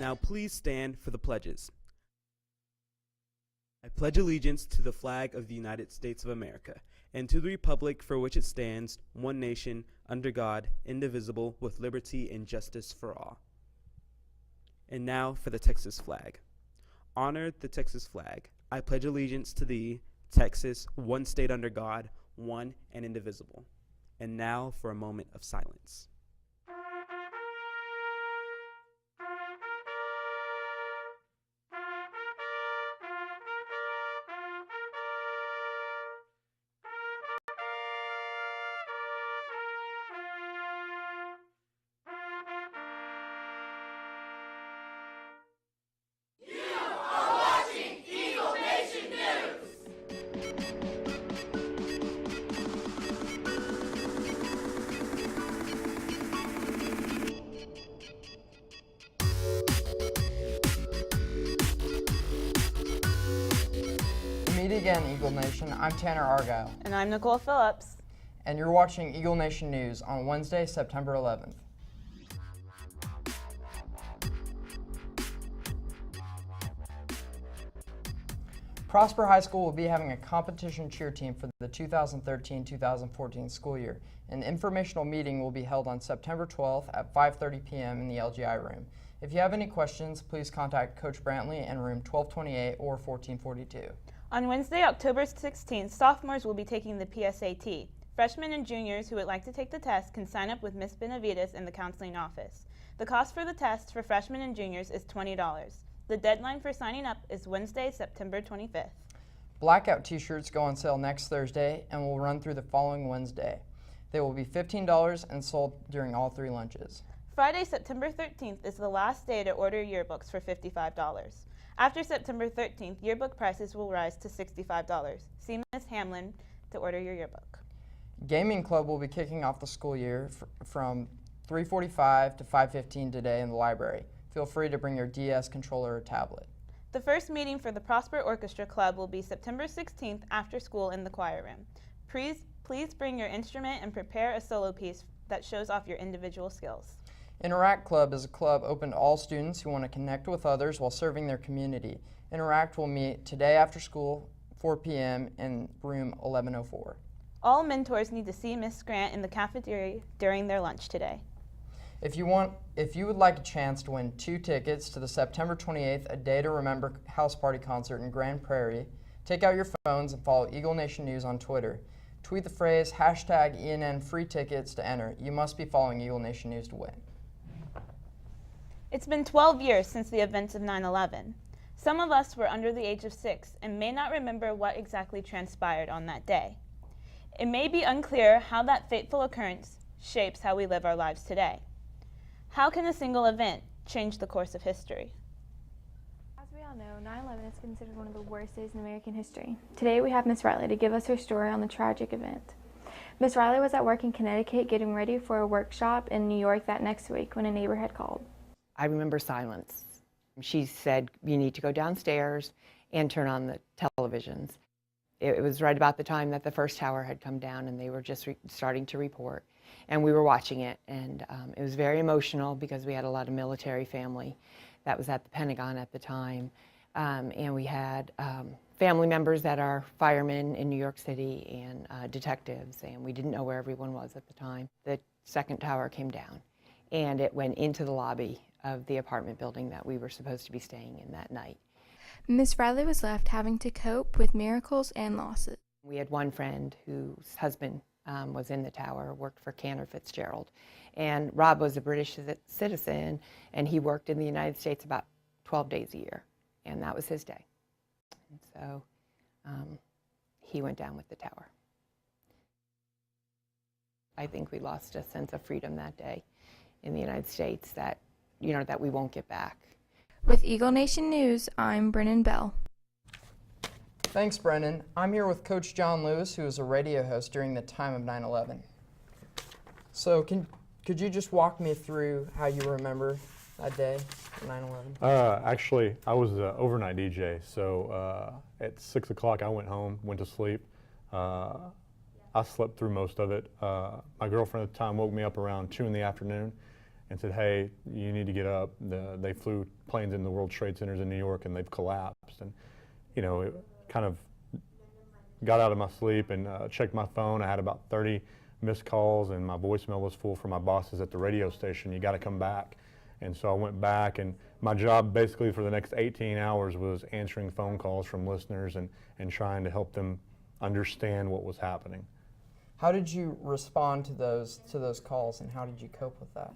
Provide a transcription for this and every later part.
Now please stand for the pledges. I pledge allegiance to the flag of the United States of America and to the republic for which it stands, one nation, under God, indivisible, with liberty and justice for all. And now for the Texas flag. Honor the Texas flag. I pledge allegiance to thee, Texas, one state under God, one and indivisible. And now for a moment of silence. Meet again, Eagle Nation. I'm Tanner Argyle. And I'm Nicole Phillips. And you're watching Eagle Nation News on Wednesday, September 11th. Prosper High School will be having a competition cheer team for the 2013-2014 school year. An informational meeting will be held on September 12th at 5:30 p.m. in the LGI room. If you have any questions, please contact Coach Brantley in room 1228 or 1442. On Wednesday, October 16th, sophomores will be taking the PSAT. Freshmen and juniors who would like to take the test can sign up with Ms. Benavides in the counseling office. The cost for the test for freshmen and juniors is $20. The deadline for signing up is Wednesday, September 25th. Blackout t-shirts go on sale next Thursday and will run through the following Wednesday. They will be $15 and sold during all 3 lunches. Friday, September 13th is the last day to order yearbooks for $55. After September 13th, yearbook prices will rise to $65. See Ms. Hamlin to order your yearbook. Gaming Club will be kicking off the school year from 3:45 to 5:15 today in the library. Feel free to bring your DS controller or tablet. The first meeting for the Prosper Orchestra Club will be September 16th after school in the choir room. Please bring your instrument and prepare a solo piece that shows off your individual skills. Interact Club is a club open to all students who want to connect with others while serving their community. Interact will meet today after school, 4 p.m. in room 1104. All mentors need to see Ms. Grant in the cafeteria during their lunch today. If you would like a chance to win 2 tickets to the September 28th A Day to Remember House Party concert in Grand Prairie, take out your phones and follow Eagle Nation News on Twitter. Tweet the phrase #ENN free tickets to enter. You must be following Eagle Nation News to win. It's been 12 years since the events of 9/11. Some of us were under the age of 6 and may not remember what exactly transpired on that day. It may be unclear how that fateful occurrence shapes how we live our lives today. How can a single event change the course of history? As we all know, 9/11 is considered one of the worst days in American history. Today we have Miss Riley to give us her story on the tragic event. Miss Riley was at work in Connecticut getting ready for a workshop in New York that next week when a neighbor had called. I remember silence. She said, "You need to go downstairs and turn on the televisions." It was right about the time that the first tower had come down and they were just starting to report. And we were watching it, and it was very emotional because we had a lot of military family that was at the Pentagon at the time. And we had family members that are firemen in New York City and detectives, and we didn't know where everyone was at the time. The second tower came down, and it went into the lobby of the apartment building that we were supposed to be staying in that night. Miss Riley was left having to cope with miracles and losses. We had one friend whose husband was in the tower, worked for Cantor Fitzgerald. And Rob was a British citizen, and he worked in the United States about 12 days a year, and that was his day. And so he went down with the tower. I think we lost a sense of freedom that day in the United States that, that we won't get back. With Eagle Nation News, I'm Brennan Bell. Thanks, Brennan. I'm here with Coach John Lewis, who was a radio host during the time of 9/11. So could you just walk me through how you remember that day, 9/11? Actually, I was an overnight DJ, so at 6 o'clock I went home, went to sleep. I slept through most of it. My girlfriend at the time woke me up around 2 in the afternoon, and said, hey, you need to get up. They flew planes in the World Trade Centers in New York and they've collapsed. And, it kind of got out of my sleep and checked my phone. I had about 30 missed calls and my voicemail was full from my bosses at the radio station. You got to come back. And so I went back, and my job basically for the next 18 hours was answering phone calls from listeners and trying to help them understand what was happening. How did you respond to those calls, and how did you cope with that?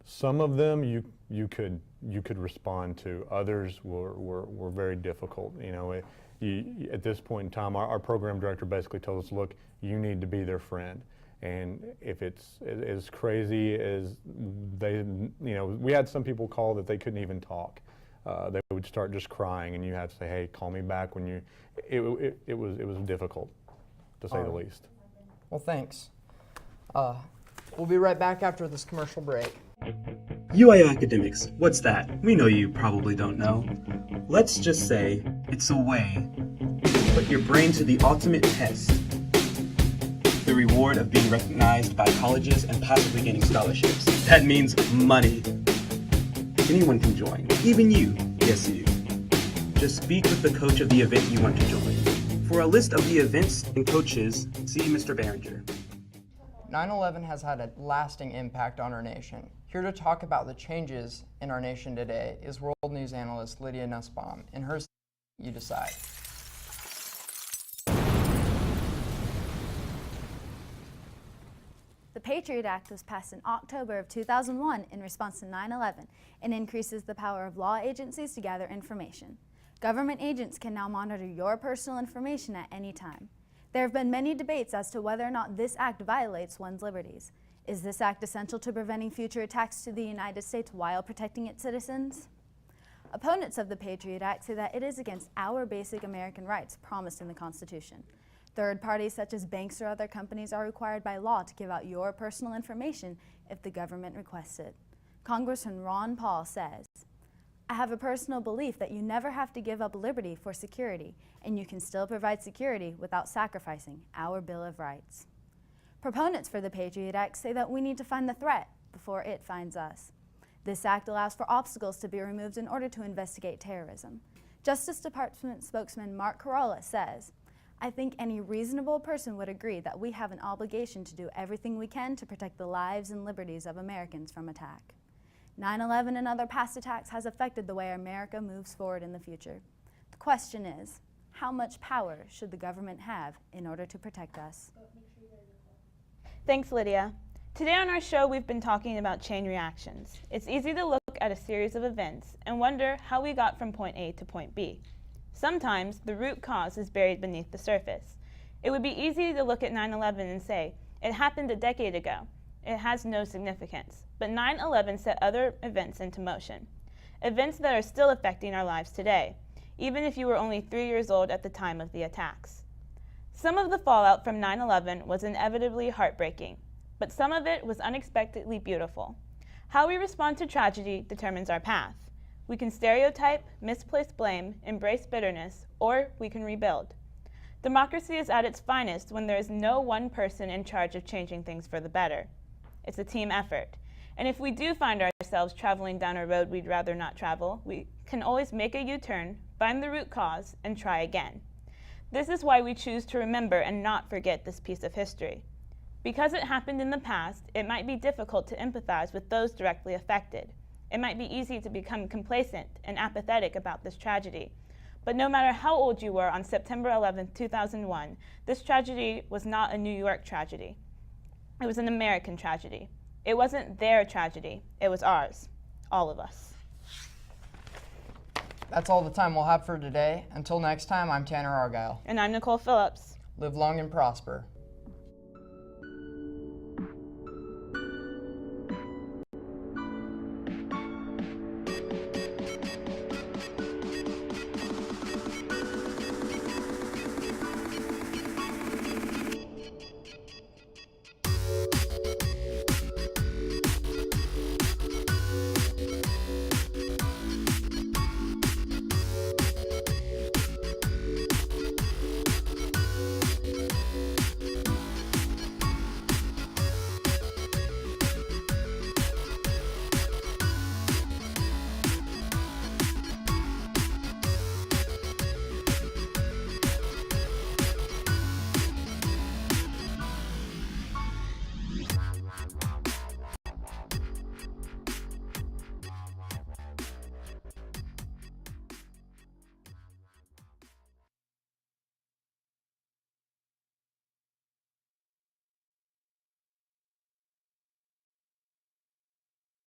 Some of them you could respond to. Others were very difficult. At this point in time, our program director basically told us, look, you need to be their friend. And if it's as crazy as they, we had some people call that they couldn't even talk. They would start just crying, and you have to say, hey, call me back when you, it was difficult, to say the least. Well, thanks. We'll be right back after this commercial break. UIO Academics, what's that? We know you probably don't know. Let's just say it's a way to put your brain to the ultimate test. The reward of being recognized by colleges and possibly getting scholarships. That means money. Anyone can join, even you. Yes, you. Just speak with the coach of the event you want to join. For a list of the events and coaches, see Mr. Behringer. 9/11 has had a lasting impact on our nation. Here to talk about the changes in our nation today is world news analyst Lydia Nussbaum. In her You Decide. The Patriot Act was passed in October of 2001 in response to 9/11 and increases the power of law agencies to gather information. Government agents can now monitor your personal information at any time. There have been many debates as to whether or not this act violates one's liberties. Is this act essential to preventing future attacks to the United States while protecting its citizens? Opponents of the Patriot Act say that it is against our basic American rights promised in the Constitution. Third parties such as banks or other companies are required by law to give out your personal information if the government requests it. Congressman Ron Paul says, I have a personal belief that you never have to give up liberty for security, and you can still provide security without sacrificing our Bill of Rights. Proponents for the Patriot Act say that we need to find the threat before it finds us. This act allows for obstacles to be removed in order to investigate terrorism. Justice Department spokesman Mark Carolla says, I think any reasonable person would agree that we have an obligation to do everything we can to protect the lives and liberties of Americans from attack. 9/11 and other past attacks has affected the way America moves forward in the future. The question is, how much power should the government have in order to protect us? Thanks, Lydia. Today on our show, we've been talking about chain reactions. It's easy to look at a series of events and wonder how we got from point A to point B. Sometimes the root cause is buried beneath the surface. It would be easy to look at 9/11 and say, it happened a decade ago. It has no significance. But 9/11 set other events into motion. Events that are still affecting our lives today, even if you were only 3 years old at the time of the attacks. Some of the fallout from 9/11 was inevitably heartbreaking, but some of it was unexpectedly beautiful. How we respond to tragedy determines our path. We can stereotype, misplace blame, embrace bitterness, or we can rebuild. Democracy is at its finest when there is no one person in charge of changing things for the better. It's a team effort. And if we do find ourselves traveling down a road we'd rather not travel, we can always make a U-turn, find the root cause, and try again. This is why we choose to remember and not forget this piece of history. Because it happened in the past, it might be difficult to empathize with those directly affected. It might be easy to become complacent and apathetic about this tragedy. But no matter how old you were on September 11, 2001, this tragedy was not a New York tragedy. It was an American tragedy. It wasn't their tragedy, it was ours, all of us. That's all the time we'll have for today. Until next time, I'm Tanner Argyle. And I'm Nicole Phillips. Live long and prosper.